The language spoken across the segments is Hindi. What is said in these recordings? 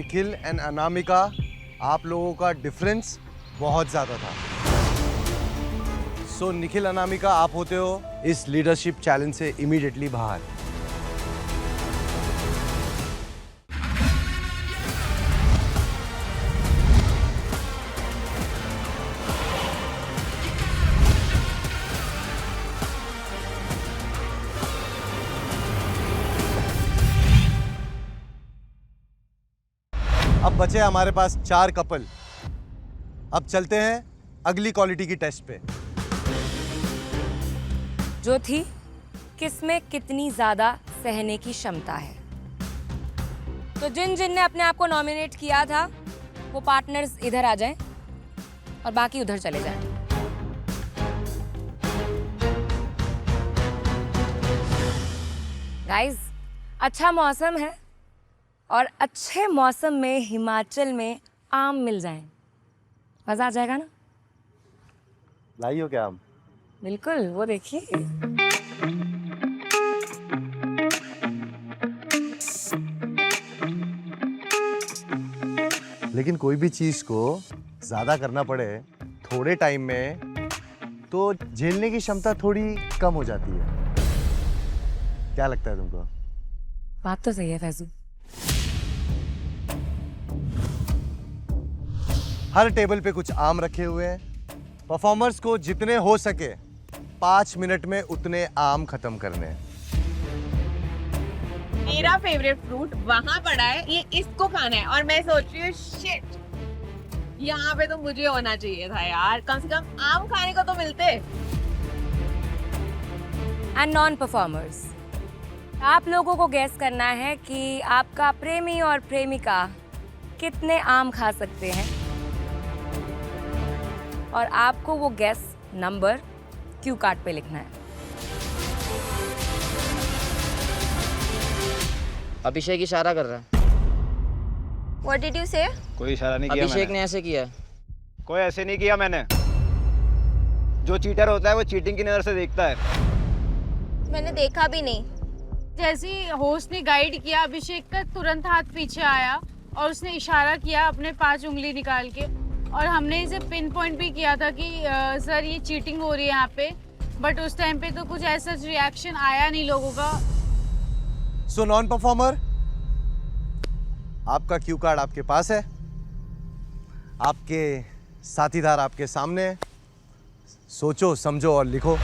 निखिल एंड अनामिका, आप लोगों का डिफरेंस बहुत ज़्यादा था। सो निखिल अनामिका, आप होते हो इस लीडरशिप चैलेंज से इमीडिएटली बाहर। अब बचे हमारे पास 4 कपल। अब चलते हैं अगली क्वालिटी की टेस्ट पे। जो थी किसमें कितनी ज्यादा सहने की क्षमता है। तो जिन जिन ने अपने आप को नॉमिनेट किया था वो पार्टनर्स इधर आ जाएं और बाकी उधर चले जाएं। गाइस, अच्छा मौसम है और अच्छे मौसम में हिमाचल में आम मिल जाएं, मजा आ जाएगा ना। लाई हो क्या आम? बिल्कुल, वो देखिए। लेकिन कोई भी चीज को ज्यादा करना पड़े थोड़े टाइम में तो झेलने की क्षमता थोड़ी कम हो जाती है। क्या लगता है तुमको? बात तो सही है फैजू। हर टेबल पे कुछ आम रखे हुए हैं। परफॉर्मर्स को जितने हो सके 5 मिनट में उतने आम खत्म करने हैं। मेरा फेवरेट फ्रूट वहां पड़ा है, ये इसको खाना है और मैं सोच रही हूँ शिट, यहाँ पे तो मुझे होना चाहिए था यार, कम से कम आम खाने को तो मिलते। एंड नॉन परफॉर्मर्स, आप लोगों को गैस करना है कि आपका प्रेमी और प्रेमिका कितने आम खा सकते हैं और आपको वो गैस नंबर क्यू कार्ड पे लिखना है। अभिषेक इशारा कर रहा है। What did you say? कोई इशारा नहीं किया अभिषेक मैंने। ने ऐसे किया। कोई ऐसे नहीं किया मैंने। जो चीटर होता है वो चीटिंग की नजर से देखता है। मैंने देखा भी नहीं। जैसे ही होस्ट ने गाइड किया, अभिषेक का तुरंत हाथ पीछे आया और उसने इशारा किया अपने 5 उंगली निकाल के, और हमने इसे पिन पॉइंट भी किया था कि सर ये चीटिंग हो रही है यहाँ पे, बट उस टाइम पे तो कुछ ऐसा रिएक्शन आया नहीं लोगों का। सो नॉन परफॉर्मर, आपका क्यू कार्ड आपके पास है, आपके साथीदार आपके सामने है। सोचो, समझो और लिखो।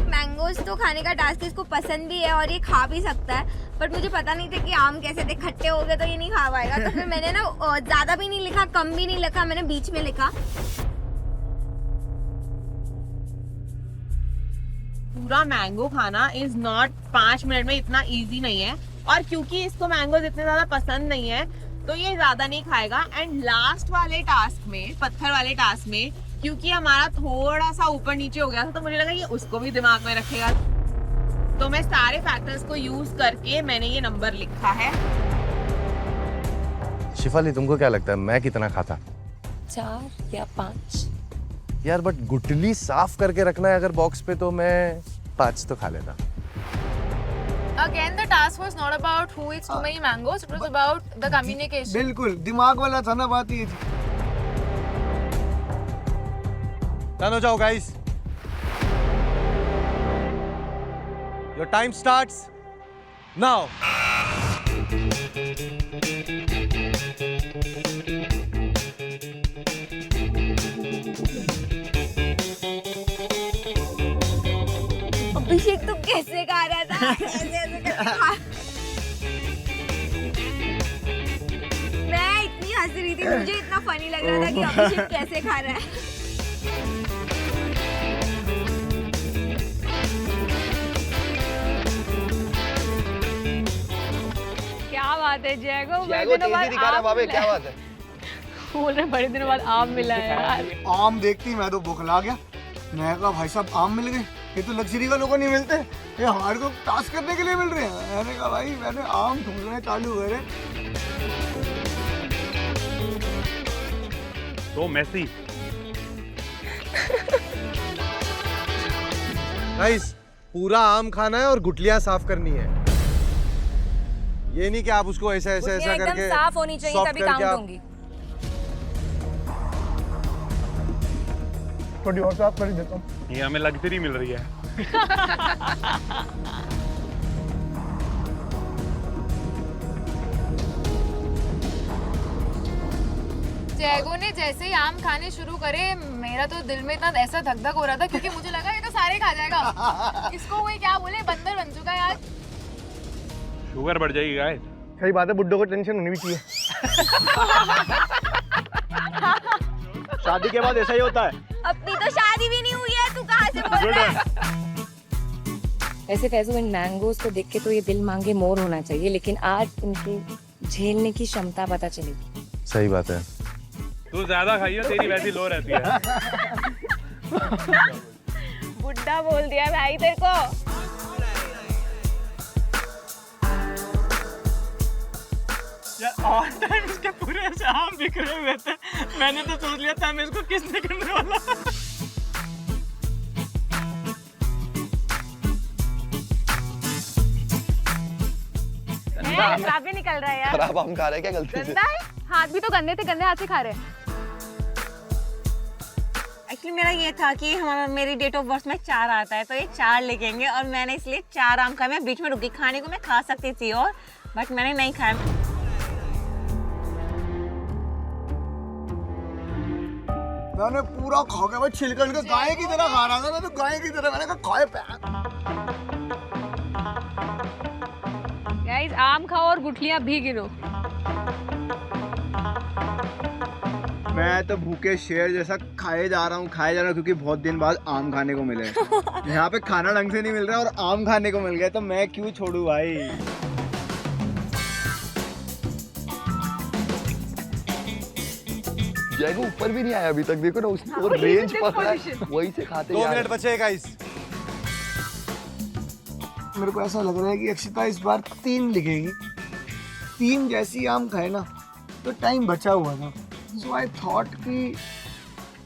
मैंगोज तो खाने का टास्क इसको पसंद भी है और ये खा भी सकता है, बट मुझे पता नहीं था कि आम कैसे थे, खट्टे हो गए तो ये नहीं खा पाएगा। तो फिर मैंने ना ज्यादा भी नहीं लिखा, कम भी नहीं लिखा, मैंने बीच में लिखा। पूरा मैंगो खाना इज नॉट 5 मिनट में इतना इजी नहीं है, और क्योंकि इसको मैंगोज इतने ज्यादा पसंद नहीं है तो ये ज्यादा नहीं खाएगा। एंड लास्ट वाले टास्क में, पत्थर वाले टास्क में, क्योंकि हमारा थोड़ा सा ऊपर नीचे हो गया था तो मुझे लगा ये उसको भी दिमाग में रखेगा, तो मैं सारे फैक्टर्स को यूज करके मैंने ये नंबर लिखा है। शिफाली, तुमको क्या लगता है मैं कितना खाता? 4 या 5। यार बट गुटली साफ करके रखना है अगर बॉक्स पे, तो मैं 5 तो खा लेता। Again, the task was not about who eats too many mangoes, it was about the communication. बिल्कुल दिमाग वाला था ना, बात ये थी। डन हो जाओ guys. Your time starts now. Abhishek तो कैसे खा रहा था, ऐसे ऐसे करके खा। मैं इतनी हंस रही थी, मुझे इतना फनी लग रहा था कि अभिषेक कैसे खा रहा है। क्या बात है जैगो, जैगो तेजी दिखा रहा है बाबे, क्या बात है? बोल रहे बड़े दिनों बाद आम मिला है यार। आम देखती मैं तो भुखला गया। मैं कहा भाई साहब आम मिल गए, ये तो लग्जरी वालों को नहीं मिलते, ये हमारे को टास्क करने के लिए मिल रहे हैं। मैंने कहा भाई मैंने आम ढूंढने चालू करे। तो मेसी गाइस पूरा आम खाना है और गुठलियां साफ करनी है। ये नहीं कि आप उसको ऐसा ऐसा ऐसा एकदम करके साफ होनी चाहिए soft तभी करके काउंट आप- होंगी। थोड़ी और साफ कर देता हूँ। ये हमें लग्जरी मिल रही है। जैगो ने जैसे ही आम खाने शुरू करे मेरा तो दिल में इतना ऐसा धक धक हो रहा था क्योंकि मुझे लगा ये तो सारे खा जाएगा। इसको कोई क्या बोले, बंदर बन चुका है आज। शुगर बढ़ जाएगी गाइस। सही बात है, बुड्ढों को टेंशन होनी भी चाहिए। शादी के बाद ऐसा ही होता है। अपनी तो शादी भी नहीं हुई है, तू कहाँ से बोल रहा है? वैसे फैजू इन मैंगोज को देख के तो ये दिल मांगे मोर होना चाहिए, लेकिन आज इनकी झेलने की क्षमता पता चलेगी। सही बात है। तू ज्यादा खाइए, तेरी वैसी लो रहती है। बुड्ढा बोल दिया भाई तेरे को। ऑल टाइम इसके पूरे ऐसे आम बिखरे हुए थे। मैंने तो सोच लिया था मैं इसको किसने करने वाला। खराब भी निकल रहा है यार। खराब आम खा रहे क्या गलती से? गंदा है। हाथ भी तो गंदे थे, गंदे हाथ से खा रहे। एक्चुअली मेरा ये था कि हमारा मेरी डेट ऑफ बर्थ में 4 आता है, तो ये 4 लिखेंगे और मैंने इसलिए 4 आम खाए। मैं बीच में रुकी, खाने को मैं खा सकती थी और बट मैंने नहीं खाया। मैंने पूरा खा के भाई छिलका छिलका गाय की तरह खा रहा था। मैं तो गाय की तरह, मैंने कहा खाए पे। गाइस आम खाओ और गुठलियां भी गिनो। मैं तो भूखे शेर जैसा खाए जा रहा हूँ क्योंकि बहुत दिन बाद आम खाने को मिले। यहाँ पे खाना ढंग से नहीं मिल रहा और आम खाने को मिल गया, तो मैं क्यों छोड़ू भाई। जैगो ऊपर भी नहीं आया अभी तक, देखो ना उसने वो रेंज पकड़ा है, वहीं से खाते 2 जा रहे मिनट बचे गाइस। मेरे को ऐसा लग रहा है कि अक्षिता इस बार 3 लिखेगी। 3 जैसी आम खाए ना तो टाइम बचा हुआ था, सो आई थॉट कि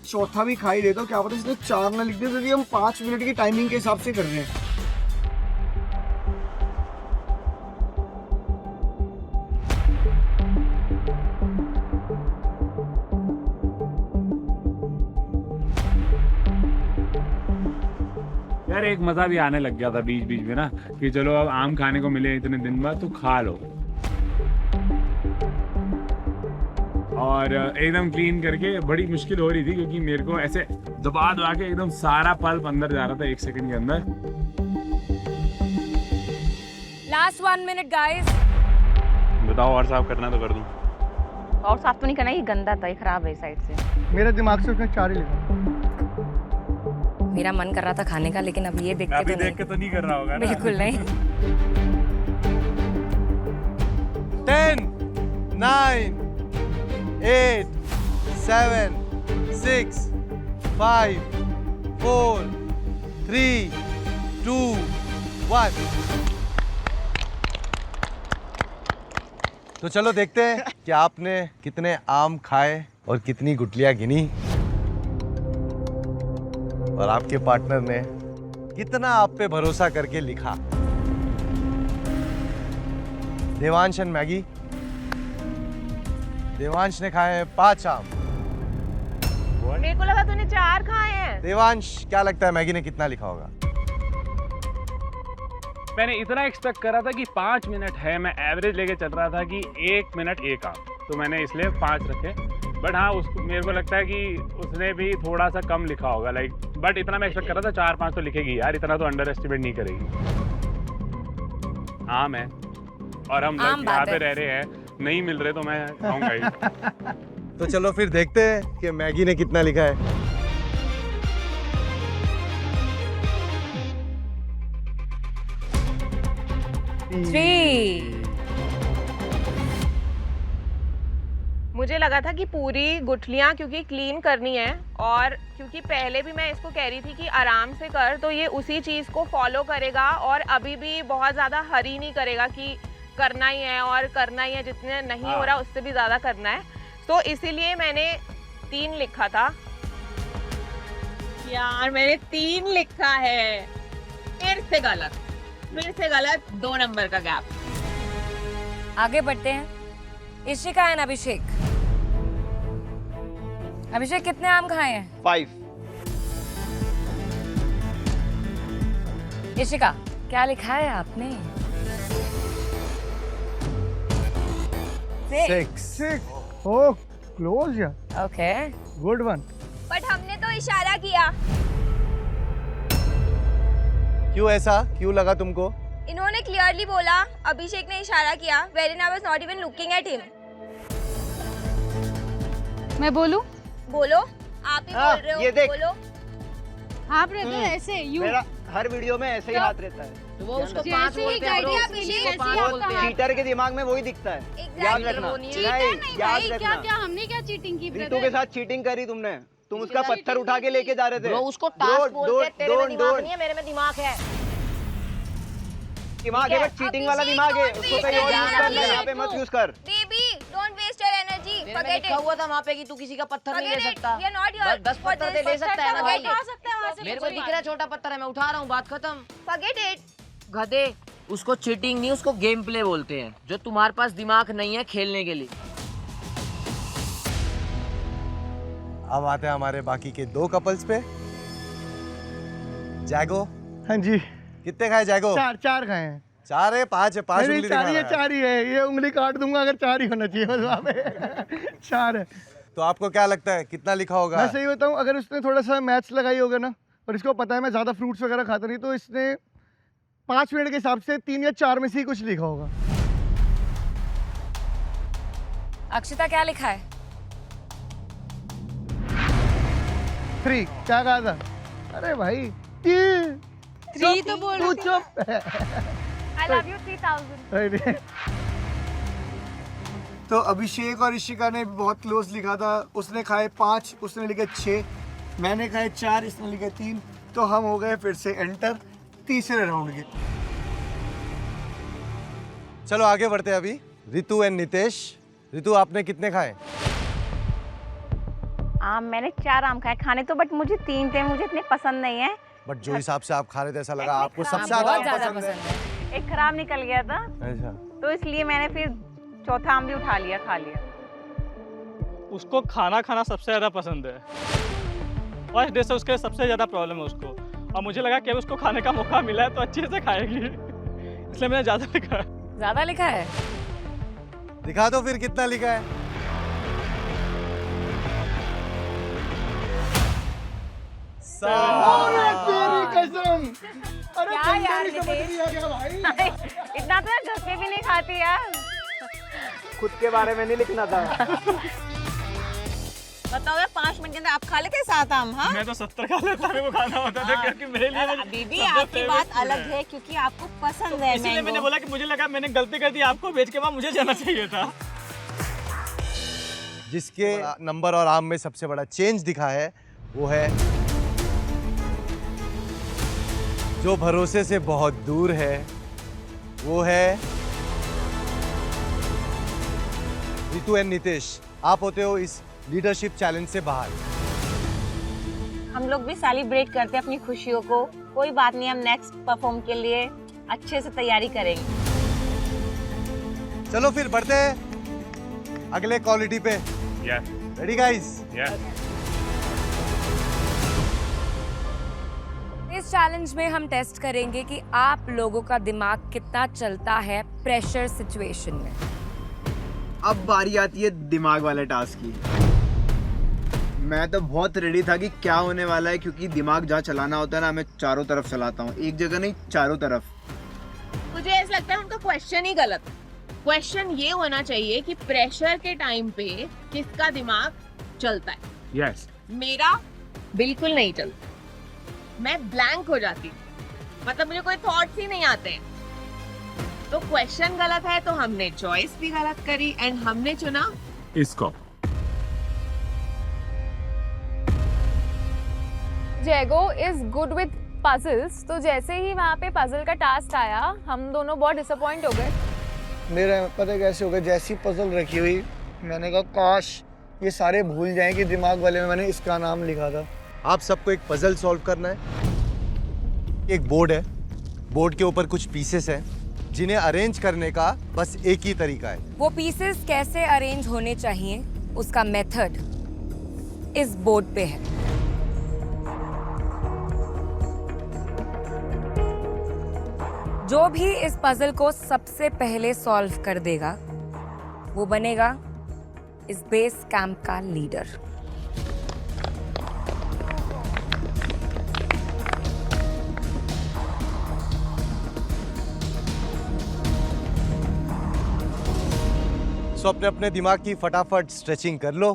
चौथा भी खा ही देता हूँ। क्या पता इसने 4 ना लिख दे, क्योंकि हम 5 मिनट की टाइमिंग के हिसाब से कर रहे हैं। यार एक मजा भी आने लग गया था बीच बीच में ना, कि चलो अब आम खाने को मिले इतने दिन बाद तो खा लो। और एकदम क्लीन करके बड़ी मुश्किल हो रही थी क्योंकि मेरे को ऐसे दबा दबा के एकदम सारा पल्प अंदर जा रहा था 1 सेकंड के अंदर। Last 1 minute guys. बताओ और साफ करना तो कर दूं। और साफ तो नहीं करना, ये गंदा था, ये खराब है साइड से। मेरे दिमाग से उसने 4 ही लिखा। मेरा मन कर रहा था खाने का, लेकिन अब ये देख के अभी तो देख नहीं। के तो नहीं कर रहा होगा ना। बिल्कुल नहीं। 10, 9, 8, 7, 6, 5, 4, 3, 2, 1। तो चलो देखते हैं कि आपने कितने आम खाए और कितनी गुठलियां गिनी, और आपके पार्टनर ने कितना आप पे भरोसा करके लिखा। Devansh and Maggi. देवांश ने खाए 5 आम। मेरे को लगा तूने 4 खाए हैं। देवांश, क्या लगता है मैगी ने कितना लिखा होगा? मैंने इतना एक्सपेक्ट करा था कि 5 मिनट है, मैं एवरेज लेके चल रहा था कि 1 मिनट 1 आम, तो मैंने इसलिए 5 रखे। बट हाँ, उसको मेरे को लगता है कि उसने भी थोड़ा सा कम लिखा होगा, लाइक। बट इतना मैं एक्सपेक्ट कर रहा था 4-5 तो लिखेगी यार, इतना तो अंडर एस्टिमेट नहीं करेगी। आम है और हम आम लोग बात यहाँ पे है। रह रहे हैं, नहीं मिल रहे तो मैं खाऊंगा ही। तो चलो फिर देखते हैं कि मैगी ने कितना लिखा है। मुझे लगा था कि पूरी गुठलियां क्योंकि क्लीन करनी है, और क्योंकि पहले भी मैं इसको कह रही थी कि आराम से कर, तो ये उसी चीज़ को फॉलो करेगा और अभी भी बहुत ज़्यादा हरी नहीं करेगा कि करना ही है और करना ही है, जितने नहीं हो रहा उससे भी ज़्यादा करना है। तो इसीलिए मैंने 3 लिखा था। यार मैंने 3 लिखा है। फिर से गलत, 2 नंबर का गैप। आगे बढ़ते हैं। इशिका एंड अभिषेक। अभिषेक कितने आम खाए हैं? 5। इशिका क्या लिखा है आपने? 6। ओह क्लोज यार, ओके। Good one. बट हमने तो इशारा किया। क्यों ऐसा क्यों लगा तुमको? इन्होंने क्लियरली बोला, अभिषेक ने इशारा किया, wherein I was not even looking at him। मैं बोलूं? बोलो, आप ही बोल रहे हो, ये देख। बोलो। आप रहते हैं ऐसे यू मेरा हर वीडियो में ऐसे ही हाथ रहता है। तो वो उसको जैसे पाँच ही बोलते हैं गाइडिया bro। अभिषेक उसको ऐसे पाँच ही बोलते आपका हैं। चीटर के दिमाग में वही दिखता है। याद Exactly, रखना। वो नहीं है। चीटर नहीं याद भाई, क्या रखना। क्या हमने क्या चीटिंग की रीतू ब्रदर? के साथ चीटिंग करी तुमने। तुम उसका पत्थर उठा के लेके जा रहे थे। ब्रो उसको टास्क बोलते हैं, तेरे में दिमाग नहीं है, मेरे में दिमाग है। दिमाग है बट चीटिंग वाला दिमाग है। उसको कहीं और यूज कर ले, यहाँ पे मत यूज कर। Baby, don't waste your energy, मेरे में forget लिखा it। हुआ था वहाँ पे कि तू किसी का पत्थर नहीं ले Forget it, सकता। we are not here 10 for पत्थर this। ले सकता है ना भाई। उठा सकते हैं वहाँ से, मेरे को दिख रहा है छोटा पत्थर है, मैं उठा रहा हूँ, बात खत्म। Forget it। गधे, उसको चीटिंग नहीं, उसको गेम प्ले बोलते हैं। जो तुम्हारे पास दिमाग नहीं है खेलने के लिए। अब आते हैं हमारे बाकी के 2 कपल्स पे। जैगो हाँ जी, कितने खाए जैगो? 4 खाए हैं। 4 है 5 है? 5 नहीं, उंगली 4 दिखा ये रहा है। 4 ही है, ये उंगली काट दूंगा अगर 4 ही होना चाहिए बस वहाँ पे। 4 है। तो आपको क्या लगता है कितना लिखा होगा? मैं सही बताऊँ, अगर उसने थोड़ा सा मैथ्स लगाई होगा ना, और इसको पता है मैं ज़्यादा फ्रूट्स वगैरह खाता नहीं, तो इसने 5 मिनट के हिसाब से 3 या 4 में से ही कुछ लिखा होगा। अक्षिता क्या लिखा है? 3 क्या कहा था? अरे भाई 3 तो बोल तू चुप। I love you 3000। तो अभिषेक और इशिका ने बहुत क्लोज लिखा था। उसने खाए 5, उसने लिखे 6, मैंने खाए 4, इसने लिखे 3। तो हम हो गए फिर से एंटर तीसरे राउंड के। चलो आगे बढ़ते हैं अभी। रितु एंड नितेश। रितु आपने कितने खाए? मैंने 4 आम खाए खाने तो, बट मुझे 3 थे, मुझे इतने पसंद नहीं है। बट जो हिसाब से आप खा रहे थे ऐसा लगा आपको हाँ, सबसे ज्यादा बहुत ज्यादा पसंद है। पसंद है। एक खराब निकल गया था, अच्छा, तो इसलिए मैंने फिर चौथा आम भी उठा लिया, खा लिया। उसको खाना खाना सबसे ज़्यादा पसंद है। फर्स्ट डे से उसके सबसे ज़्यादा प्रॉब्लम है उसको, और मुझे लगा कि अब उसको खाने का मौका मिला है तो अच्छे से खाएगी, इसलिए मैंने ज़्यादा लिखा। ज्यादा लिखा है? दिखा दो फिर कितना लिखा है। तेरी कसम। अरे क्या यार बंदर ही समझ नितेश? लिया क्या भाई? इतना तो मैं घर पे भी नहीं खाती यार। खुद के बारे में नहीं लिखना था। बताओ यार, 5 मिनट के अंदर आप खा लेते 7 आम? हाँ मैं तो 70 खा लेता, मेरे को खाना होता था क्योंकि मेरे लिए वो बीबी, सबसे आपकी favorite बात food अलग है क्योंकि आपको पसंद है इसलिए मैंने मैंगो। बोला कि मुझे लगा मैंने गलती कर दी, आपको बेच के वहाँ मुझे जाना चाहिए था। जिसके नंबर और आम में सबसे बड़ा चेंज दिखा है वो है जो भरोसे से बहुत दूर है, वो है रितु एंड नितेश। आप होते हो इस लीडरशिप चैलेंज से बाहर। हम लोग भी सेलिब्रेट करते हैं अपनी खुशियों को, कोई बात नहीं, हम नेक्स्ट परफॉर्म के लिए अच्छे से तैयारी करेंगे। चलो फिर बढ़ते हैं अगले क्वालिटी पे। Yes ready guys? यस। इस चैलेंज में हम टेस्ट करेंगे कि आप लोगों का दिमाग कितना चलता है प्रेशर सिचुएशन में। अब बारी आती है दिमाग वाले टास्क की। मैं तो बहुत रेडी था कि क्या होने वाला है, क्योंकि दिमाग जहाँ चलाना होता है ना, मैं चारों तरफ चलाता हूँ, एक जगह नहीं, चारों तरफ। मुझे ऐसा लगता है उनका क्वेश्चन ही गलत है। क्वेश्चन ये होना चाहिए कि प्रेशर के टाइम पे किसका दिमाग चलता है। यस। मेरा बिल्कुल नहीं चलता, मैं ब्लैंक हो जाती हूँ, मतलब मुझे कोई थॉट्स ही नहीं आते हैं। तो क्वेश्चन गलत है, तो हमने चॉइस भी गलत करी एंड हमने चुना इसको। जैगो इज गुड विद पजल्स, तो जैसे ही वहाँ पे पजल का टास्क आया, हम दोनों बहुत डिसअपॉइंट हो गए। मेरा पता कैसे हो गया, जैसी पजल रखी हुई मैंने कहा काश ये सारे भूल जाएं कि दिमाग वाले में मैंने इसका नाम लिखा था। आप सबको एक पजल सॉल्व करना है। एक बोर्ड है, बोर्ड के ऊपर कुछ पीसेस हैं जिन्हें अरेंज करने का बस एक ही तरीका है। वो पीसेस कैसे अरेंज होने चाहिए उसका मेथड इस बोर्ड पे है। जो भी इस पजल को सबसे पहले सॉल्व कर देगा वो बनेगा इस बेस कैंप का लीडर। सो अपने अपने दिमाग की फटाफट स्ट्रेचिंग कर लो।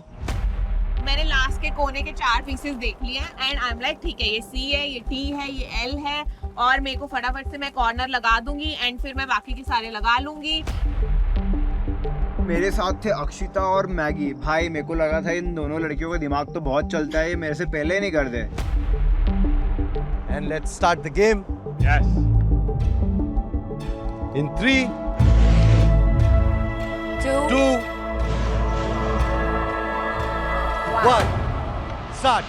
मैंने लास्ट के कोने के 4 पीसेस देख लिए एंड आई एम लाइक ठीक है, ये सी है, ये टी है, ये एल है और मेरे को फटाफट से मैं कॉर्नर लगा दूंगी एंड फिर मैं बाकी के सारे लगा लूंगी। मेरे साथ थे अक्षिता और मैगी। भाई मेरे को लगा था इन दोनों लड़कियों का दिमाग तो बहुत चलता है, ये मेरे से पहले नहीं कर दे। And let's start the game. Yes. In 3 2 1 start.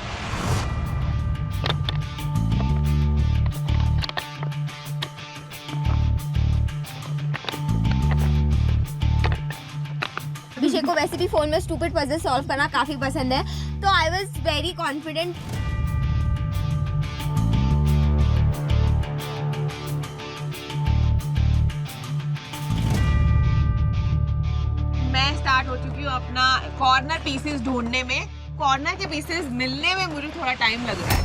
Abhishek को वैसे भी फोन में स्टूपिड पजल सॉल्व करना काफी पसंद है, तो आई वाज वेरी कॉन्फिडेंट। मैं स्टार्ट हो चुकी हूँ अपना कॉर्नर पीसेस ढूंढने में। कॉर्नर के पीसेस मिलने में मुझे थोड़ा टाइम लग रहा है।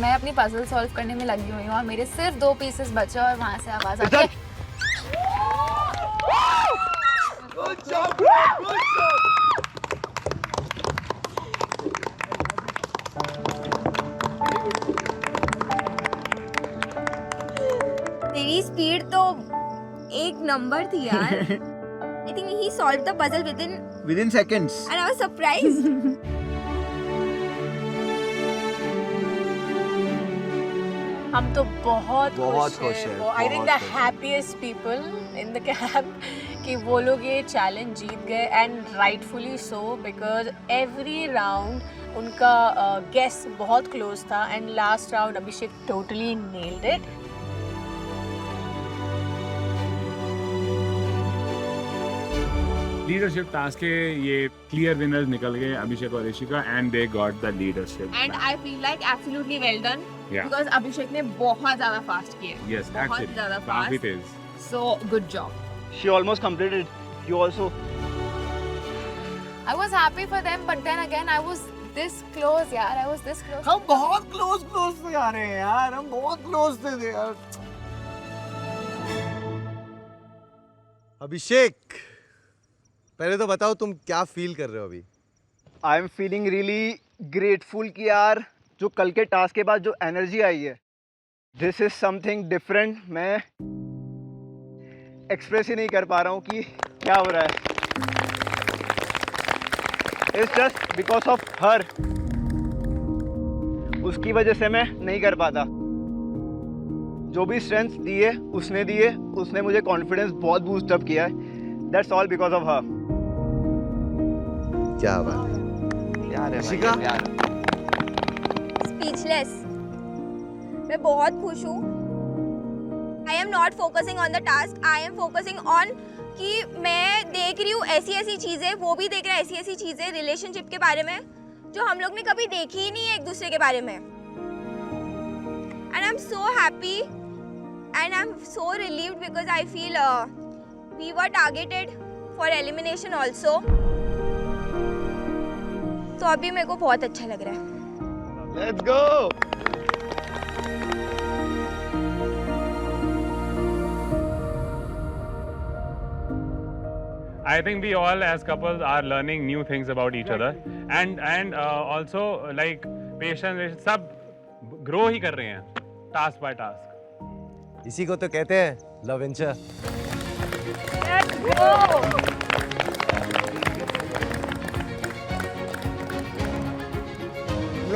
मैं अपनी पजल सॉल्व करने में लगी हुई हूँ और मेरे सिर्फ 2 पीसेस बचे और वहाँ से आवाज आती है। तेरी स्पीड तो एक नंबर थी यार। I think he solve the puzzle with in seconds and I was surprised. हम तो बहुत बहुत खुश खुश हैं। हैं, आई थिंक द बहुत खुश हैं। Happiest people in the camp कि वो लोग ये चैलेंज जीत गए and rightfully so, because every round उनका गेस बहुत क्लोज था and last round Abhishek totally nailed it. Leadership task के ये क्लियर विनर्स निकल गए, अभिषेक और Rishika, and they got the leadership. And I feel like absolutely well done Yeah. Because Abhishek ने बहुत ज्यादा फास्ट किया है। यस, बहुत एक्चुअली ज्यादा काफी fast. Tej. So good job. She almost completed. You also. I was happy for them, but then again I was this close, यार. I was this close. हम बहुत क्लोज थे यार, हम बहुत क्लोज थे यार। अभिषेक, पहले तो बताओ तुम क्या फील कर रहे हो अभी? I am feeling really grateful कि यार जो कल के टास्क के बाद जो एनर्जी आई है, दिस इज समथिंग डिफरेंट। मैं एक्सप्रेस ही नहीं कर पा रहा हूँ कि क्या हो रहा है। It's just because of her, उसकी वजह से मैं नहीं कर पाता। जो भी स्ट्रेंथ दिए उसने मुझे कॉन्फिडेंस बहुत बूस्ट अप किया है। That's all because of her. क्या बात है यार, ऋषिका? स्पीचलेस। मैं बहुत खुश हूँ। I am not focusing on the task, I am focusing on कि मैं देख रही हूँ ऐसी चीज़ें, वो भी देख रहा है ऐसी चीज़ें रिलेशनशिप के बारे में जो हम लोग ने कभी देखी ही नहीं है एक दूसरे के बारे में। And I am so happy and I am so relieved because I feel we were targeted for elimination also. तो अभी मेरे को बहुत अच्छा लग रहा है। Let's go! I think we all as couples are learning new things about each other, and also like patience, सब grow ही कर रहे हैं task by task. इसी को तो कहते हैं लव वेंचर।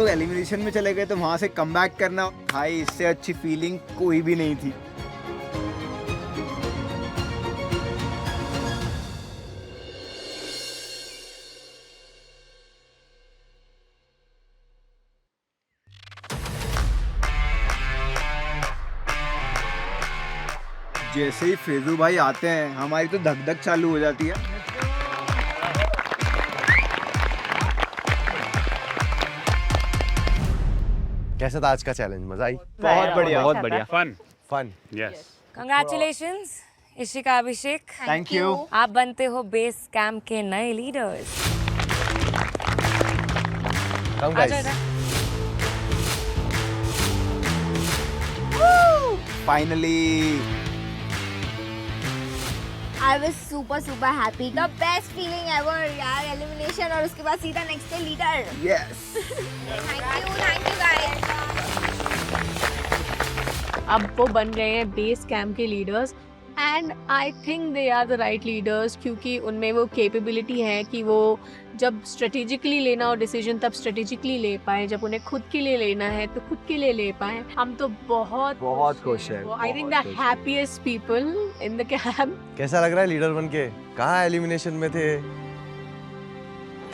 लोग एलिमिनेशन में चले गए तो वहाँ से कम बैक करना, भाई इससे अच्छी फीलिंग कोई भी नहीं थी। जैसे ही फेजू भाई आते हैं हमारी तो धक धक चालू हो जाती है। कैसा था आज का चैलेंज? मजा आई? बहुत बढ़िया, बहुत बढ़िया। Fun. Yes. Congratulations Ishika, Abhishek. Thank you. आप बनते हो बेस कैंप के नए लीडर्स। Come आ guys. जाओ। Finally I was super happy. The best feeling ever यार, elimination और उसके बाद सीधा next day leader. Yes. Thank you guys. अब वो बन गए हैं बेस कैंप के leaders and I think they are the right leaders, क्योंकि उनमें वो कैपेबिलिटी है कि वो जब स्ट्रेटेजिकली लेना हो डिसीजन तब स्ट्रेटेजिकली ले पाए, जब उन्हें खुद के लिए लेना है तो खुद के लिए ले पाए। हम तो बहुत खुश हैं। I think the happiest people in the camp. कैसा लग रहा है लीडर बन के? कहाँ एलिमिनेशन में थे,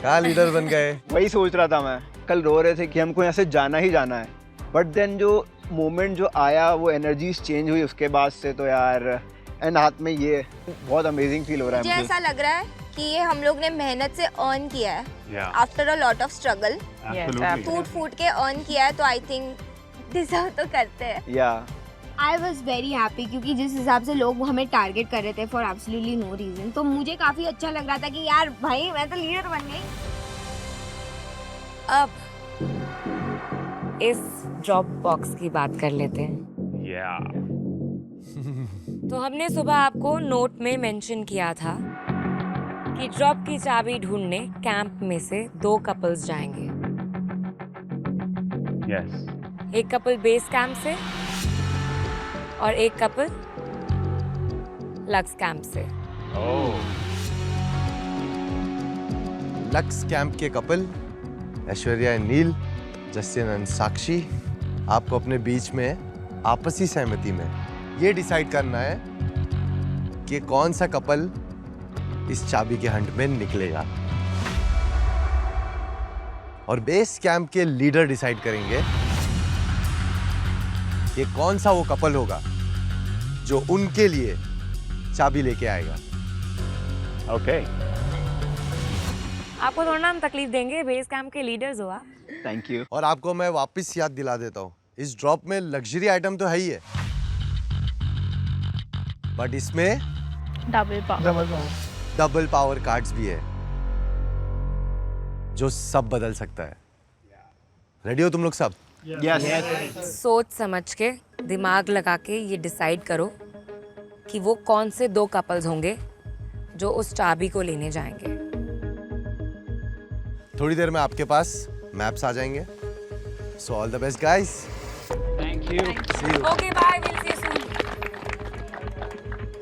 कहाँ लीडर बन गए? वही सोच रहा था मैं, कल रो रहे थे कि हमको यहाँ से जाना ही जाना है, बट देन जो मोमेंट जो आया वो एनर्जीज चेंज हुई उसके बाद से, तो यार एंड हाथ में ये बहुत अमेजिंग फील हो रहा है मुझे मुझे। ऐसा लग रहा है कि ये हम लोग ने मेहनत से अर्न किया है after a lot of struggle. फूट के अर्न किया है, तो आई थिंक डिजर्व तो करते हैं। या आई वॉज वेरी हैप्पी क्योंकि जिस हिसाब से लोग हमें टारगेट कर रहे थे फॉर एब्सोल्युटली नो रीजन, तो मुझे काफी अच्छा लग रहा था कि यार भाई मैं तो लीडर बन गई। अब इस ड्रॉप बॉक्स की बात कर लेते हैं। तो हमने सुबह आपको नोट में मेंशन किया था कि ड्रॉप की चाबी ढूंढने कैंप में से 2 कपल्स जाएंगे। यस। एक कपल बेस कैंप से और एक कपल लक्स कैंप से। लक्स कैंप के couple Aishwarya and Neel, Justin and Sakshi, आपको अपने बीच में आपसी सहमति में ये डिसाइड करना है कि कौन सा कपल इस चाबी के हंट में निकलेगा, और बेस कैंप के लीडर डिसाइड करेंगे कि कौन सा वो कपल होगा जो उनके लिए चाबी लेके आएगा। ओके। आपको थोड़ा ना हम तकलीफ देंगे, बेस कैंप के लीडर्स हो आप। Thank you. और आपको मैं वापस याद दिला देता हूँ, इस ड्रॉप में लग्जरी आइटम तो है ही है, बट इसमें डबल पावर कार्ड्स भी है जो सब बदल सकता है। रेडी हो तुम लोग सब? यस। सोच समझ के, दिमाग लगा के ये डिसाइड करो कि वो कौन से 2 कपल्स होंगे जो उस चाबी को लेने जाएंगे। थोड़ी देर में आपके पास मैप्स आ जाएंगे। So all the best guys. Thank you. See you. Okay bye, will see you soon.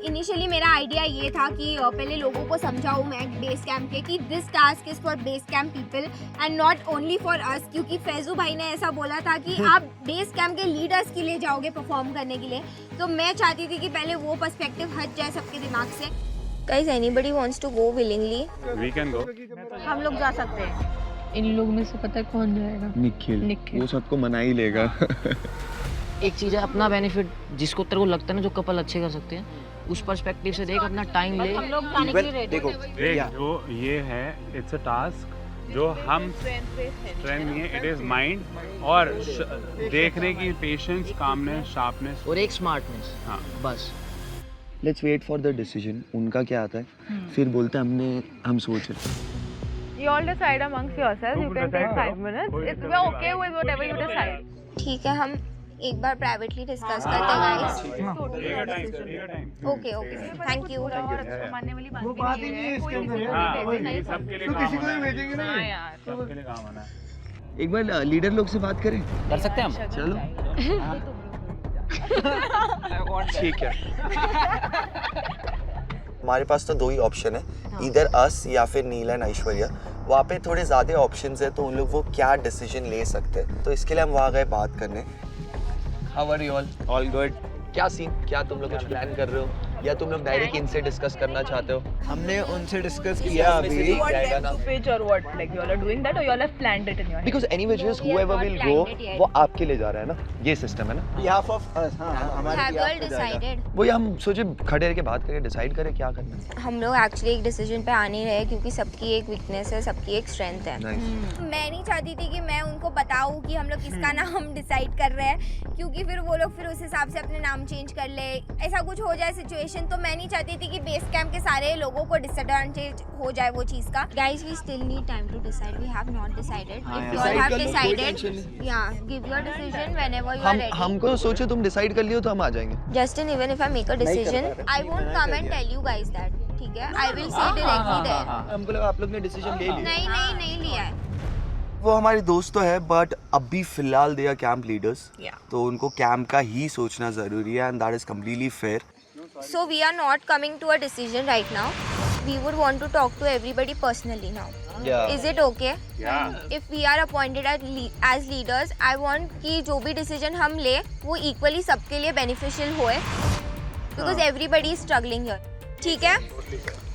Initially मेरा आइडिया ये था कि पहले लोगों को समझाऊं मैं बेस कैंप के कि this task is for base camp people and not only for us, क्योंकि फैजू भाई ने ऐसा बोला था कि आप बेस कैंप के लीडर्स के लिए जाओगे परफॉर्म करने के लिए, तो मैं चाहती थी कि पहले वो पर्सपेक्टिव हट जाए सबके दिमाग से। Guys, anybody wants to go willingly? We can go. हम लोग जा सकते हैं। इन लोगों में से पता है कौन जाएगा? निखिल। वो सबको मना ही लेगा। एक चीज़ है अपना बेनिफिट, जिसको तेरे को लगता है ना जो कपल अच्छे कर सकते हैं, उस पर्सपेक्टिव से देख, अपना टाइम ले। हम लोग जाने के लिए रेडी देखो देख, जो ये है इट्स अ टास्क जो हम स्ट्रेंथ नहीं है, इट इज माइंड और देखने की पेशेंस, कामनेस, शार्पनेस और एक स्मार्टनेस। हाँ बस। Let's wait for the decision, उनका क्या आता है फिर बोलते हैं हम सोच रहे हैं। You all decide amongst yourselves. You can take 5 minutes. We're okay with whatever you decide. ठीक है, हम एक बार प्राइवेटली डिस्कस करते हैं गाइस। Okay thank you. मानने वाली बात वो बात ही नहीं है इसके अंदर हाँ, यार। ये सबके लिए तो काम किसी को होना भी है। भेजेंगे ना हाँ ये। यार। सबके लिए काम होना है। एक बार लीडर लोग से बात करें, कर सकते हैं हम? चलो ठीक है। हमारे पास तो 2 ही ऑप्शन है, इधर अस या फिर नील एंड ऐश्वर्या। वहाँ पे थोड़े ज़्यादा ऑप्शंस है, तो उन लोग वो क्या डिसीजन ले सकते हैं, तो इसके लिए हम वहाँ गए बात करने। How are you all good? क्या सीन, क्या तुम लोग कुछ प्लान कर रहे हो या तुम लोग डायरेक्ट इनसे डिस्कस करना चाहते हो? हमने उनसे डिस्कस किया अभी। Because anyways whoever will go वो आपके लिए जा रहा है ना, ये सिस्टम है ना। Behalf of us, हाँ, हमारे Have you all behalf पे जाएगा। decided? वही हम सोचे खड़े रह के बात करें, डिसाइड करें क्या करना है। हम लोग एक्चुअली एक डिसीजन पे आ नहीं रहे क्योंकि सबकी एक वीकनेस है, सबकी एक स्ट्रेंथ है। मैं नहीं चाहती थी कि मैं उनको बताऊं कि हम लोग किसका नाम डिसाइड कर रहे हैं, क्योंकि फिर वो लोग फिर उस हिसाब से अपने नाम चेंज कर ले, ऐसा कुछ हो जाए सिचुएशन। तो मैं नहीं चाहती थी कि बेस कैंप के सारे लोगों को डिसएडवांटेज हो जाए वो चीज़ का। Guys we still need time to decide, we have not decided. If you all have decided, या give your decision whenever you are ready. हमको सोचे तुम डिसाइड कर लियो तो हम आ जाएंगे। Justin, even if I make a decision, I won't come and tell you guys that, ठीक है? I will say directly there. हमको लगा आप लोग ने डिसीजन ले लिया। नहीं लिया है। वो हमारे दोस्त तो है, बट अभी फिलहाल दे आर कैंप लीडर्स, तो उनको कैंप का ही सोचना जरूरी है, and that is completely fair. So we are not coming to a decision right now. We would want to talk to everybody personally now. Yeah. Is it okay? Yeah. If we are appointed as leaders, I want कि जो भी decision हम ले वो equally सबके लिए beneficial होए, because everybody is struggling here. ठीक है?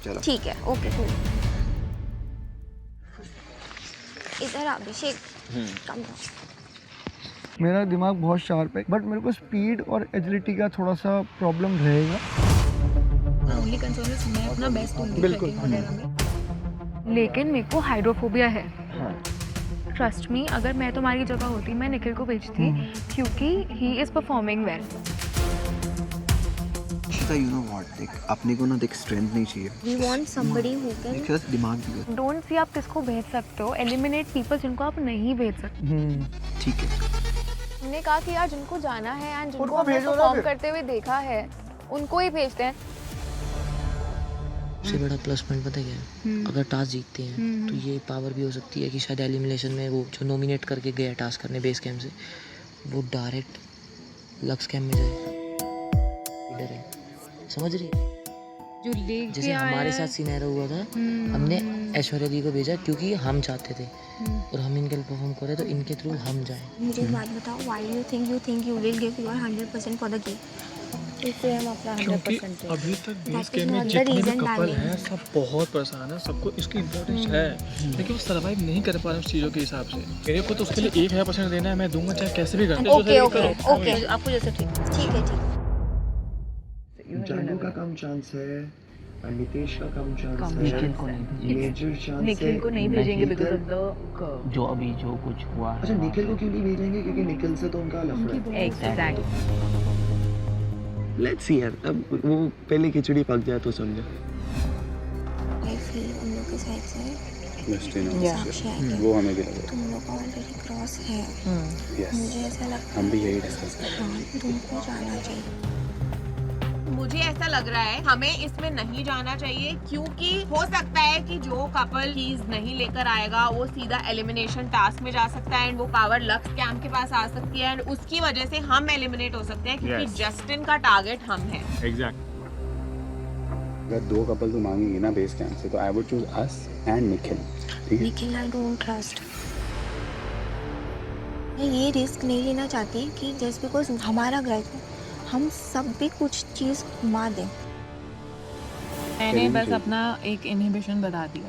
चलो। ठीक है, okay, cool. इधर अभिषेक, come on. मेरा दिमाग बहुत शार्प है, बट मेरे को स्पीड और एजिलिटी का थोड़ा सा प्रॉब्लम रहेगा। बिल्कुल। लेकिन मेरे को हाइड्रोफोबिया है। ट्रस्ट मी, अगर मैं तुम्हारी जगह होती मैं निखिल को भेजती, क्योंकि he is performing well. Shita, you know what, देख अपने को ना देख स्ट्रेंथ नहीं चाहिए। We want somebody who can. देखो दिमाग भी है। डोंट सी आप किसको भेज सकते हो, एलिमिनेट पीपल जिनको आप नहीं भेज सकते। ठीक है। हमने कहा कि यार जिनको जाना है एंड जिनको उनको हमने भेजो ना परफॉर्म फिर। करते हुए देखा है उनको ही भेजते हैं। सबसे बड़ा प्लस पॉइंट पता क्या है, अगर टास्क जीतते हैं तो ये पावर भी हो सकती है कि शायद एलिमिनेशन में वो जो नॉमिनेट करके गया टास्क करने बेस कैंप से, वो डायरेक्ट लक्स कैंप में जाए। इधर है, समझ रही है? जो लेके जैसे हमारे साथ सीनेरियो हुआ था, हमने ऐश्वर्या दी को भेजा क्योंकि हम चाहते थे और हम इनके लिए परफॉर्म कर रहे, तो इनके थ्रू हम जाएं। मुझे एक बात बताओ, why do you think you will give your 100% for the game? इसलिए हम अपना 100% दें। अभी तक बेस That is गेम में not the जितने भी reason, कपल darling. हैं सब बहुत परेशान हैं, सबको इसकी इम्पोर्टेंस है, लेकिन वो सर्वाइव नहीं कर पा रहे उस चीज़ों के हिसाब से। मेरे को तो उसके लिए 1000% देना है, मैं दूंगा चाहे कैसे भी कर। ओके, आपको जैसे ठीक है। जानू का कम चांस है, नितेश का कम चांस है, निखिल को नहीं भेजेंगे। मेजर चांस है। निखिल को नहीं भेजेंगे बिकॉज ऑफ द जो अभी जो कुछ हुआ है। अच्छा, निखिल को क्यों नहीं भेजेंगे? क्योंकि निखिल से तो उनका लफड़ा है। एग्जैक्टली। लेट्स सी यार, अब वो पहले खिचड़ी पक जाए तो समझो। I feel उन लोग के साइड से साक्षी आएगी। वो हमें भी लगा। तुम लोग का ऑलरेडी क्रॉस है। यस, मुझे ऐसा लगता हम भी यही डिस्कस कर रहे है तुमको जाना चाहिए। मुझे ऐसा लग रहा है हमें इसमें नहीं जाना चाहिए, क्योंकि हो सकता है कि जो कपल कीज नहीं लेकर आएगा वो सीधा एलिमिनेशन टास्क में जा सकता है, एंड वो पावर लक्स कैंप के पास आ सकती है, एंड उसकी वजह से हम एलिमिनेट हो सकते हैं, क्योंकि Yes. जस्टिन का टारगेट हम है। एग्जैक्ट। अगर 2 कपल तो मांगेंगे ना बेस कैंप से, तो I would choose us and Nikhil. ठीक है, निखिल, आई डोंट ट्रस्ट। मैं ये रिस्क नहीं लेना चाहती कि जस्ट बिकॉज हमारा ग्रुप है हम सब भी कुछ चीज़ घुमा दें। मैंने बस अपना एक इनहिबिशन बता दिया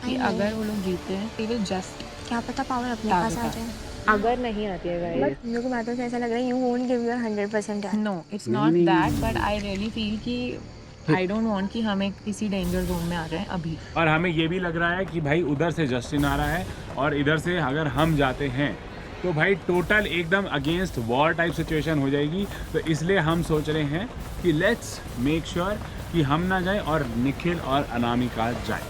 कि अगर वो लोग जीतते हैं they will just क्या पता पावर अपने पास आ जाए। अगर नहीं आती है बट हम लोग की बातों से ऐसा लग रहा है you won't give your 100%। No, it's not that, but I really feel कि आई डोंट वांट कि हम एक किसी डेंजर जोन में आ जाएं अभी। और हमें ये भी लग रहा है कि भाई उधर से जस्टिन आ रहा है और इधर से अगर हम जाते हैं तो भाई टोटल एकदम अगेंस्ट वॉर टाइप सिचुएशन हो जाएगी। तो इसलिए हम सोच रहे हैं कि लेट्स मेक श्योर कि हम ना जाएं और निखिल और अनामिका जाए।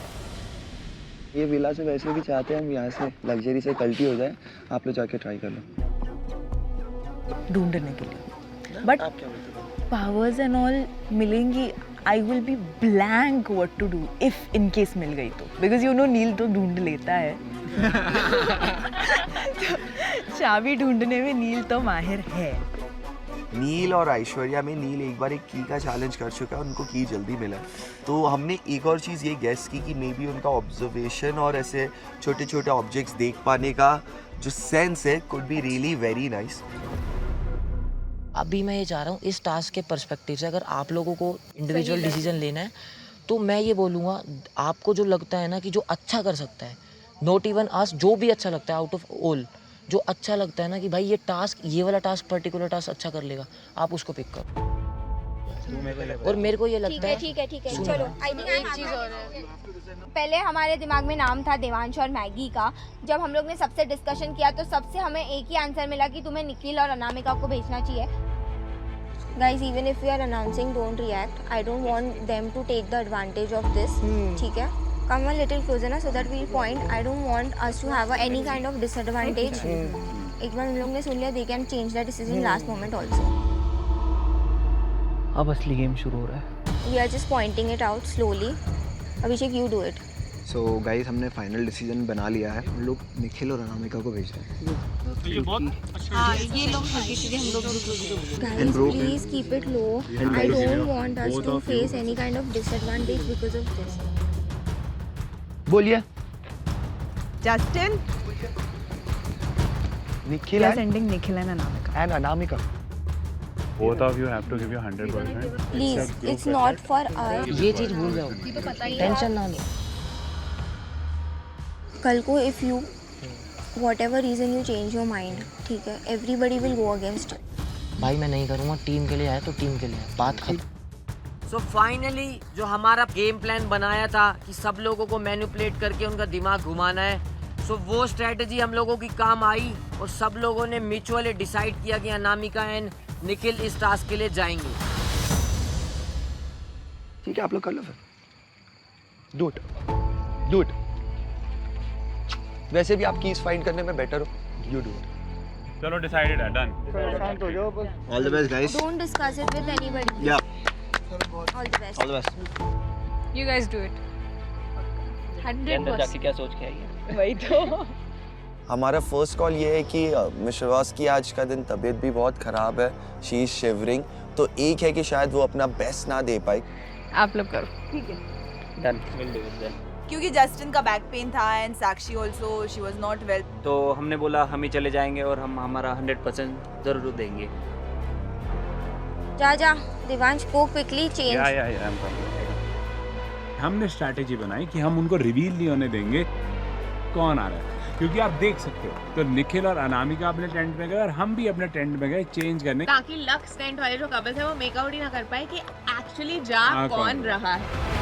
ये विला से वैसे भी चाहते हैं हम यहाँ से लग्जरी से कल्टी हो जाए, आप लोग जाके ट्राई कर लो। ढूंढने के लिए, बट पावर्स एंड ऑल मिलेंगी। I will be blank what to do if in case मिल गई तो, बिकॉज यू नो नील तो ढूंढ लेता है। तो चाबी ढूंढने में नील तो माहिर है। नील और ऐश्वर्या में नील एक बार एक की का चैलेंज कर चुका है, उनको की जल्दी मिला है। तो हमने एक और चीज़ ये गेस की कि मे बी उनका ऑब्जर्वेशन और ऐसे छोटे छोटे ऑब्जेक्ट्स देख पाने का जो सेंस है could be really very nice. अभी मैं ये चाह रहा हूँ इस टास्क के पर्सपेक्टिव से अगर आप लोगों को इंडिविजुअल डिसीजन लेना है तो मैं ये बोलूँगा आपको जो लगता है ना कि जो अच्छा कर सकता है, नॉट इवन अस, जो भी अच्छा लगता है आउट ऑफ ऑल, जो अच्छा लगता है ना कि भाई ये टास्क, ये वाला टास्क, पर्टिकुलर टास्क अच्छा कर लेगा, आप उसको पिक करो। और मेरे को ये लगता है ठीक है चलो आई थिंक एक चीज़ और है। पहले हमारे दिमाग में नाम था देवांश और मैगी का। जब हम लोग ने सबसे डिस्कशन किया तो सबसे हमें एक ही आंसर मिला कि तुम्हें निखिल और अनामिका को भेजना चाहिए। Guys, even if we are announcing, don't react. I don't want them to take the advantage of this. ठीक है? Come a little closer ना, so that we'll point. I don't want us to have any kind of disadvantage. एक बार उन लोग ने सुन लिया, they can change their decision last moment also. अब असली गेम शुरू हो रहा है। We are just pointing it out slowly. Abhishek, you do it. So guys हमने फाइनल डिसीजन बना लिया है, हम लोग निखिल और अनामिका को भेज रहे हैं। ये लोग Guys, please keep it low. I don't want us to face any kind of disadvantage because of this. बोलिए Justin, Nikhil sending Nikhil and Anamika. And Anamika. Both of you have to give your 100%. Please, it's not for us. ये चीज़ भूल जाओ, टेंशन ना लो। कल को if you whatever reason you change your mind, ठीक है, everybody will go against it. भाई मैं नहीं करूँगा, टीम के लिए आया तो टीम के लिए आया, बात खत्म। सो फाइनली जो हमारा गेम प्लान बनाया था कि सब लोगों को मैनिपुलेट करके उनका दिमाग घुमाना है, सो वो स्ट्रेटजी हम लोगों की काम आई और सब लोगों ने म्यूचुअली डिसाइड किया कि अनामिका एंड निखिल इस टास्क के लिए जाएंगे। ठीक है, आप लोग कर लो फिर। Do it. वैसे भी आप कीज फाइंड करने में बेटर हो, यू डू इट। चलो डिसाइडेड है, done. All the best guys. Don't discuss it with anybody. या All the best. All the best. You guys do it. 100%. क्या सोच के आई है? वही तो। हमारा फर्स्ट कॉल ये है कि मिश्रवास की आज का दिन तबीयत भी बहुत ख़राब है, शी इज शिवरिंग, तो एक है कि शायद वो अपना बेस्ट ना दे पाए। आप लोग करो। ठीक है। Done, will do it done. क्योंकि जस्टिन का बैक पेन था and Sakshi also she was not well, तो हमने बोला हम ही चले जाएंगे और हम हमारा 100% ज़रूर देंगे। जा देवांश को क्विकली चेंज। हमने स्ट्रैटेजी बनाई कि हम उनको रिवील नहीं होने देंगे कौन आ रहा है, क्योंकि आप देख सकते हो तो निखिल और अनामिका अपने टेंट में गए और हम भी अपने टेंट में गए चेंज करने, ताकि लक्स टेंट वाले जो कपल्स है वो मेकआउट ही ना कर पाए कि एक्चुअली जा कौन रहा है।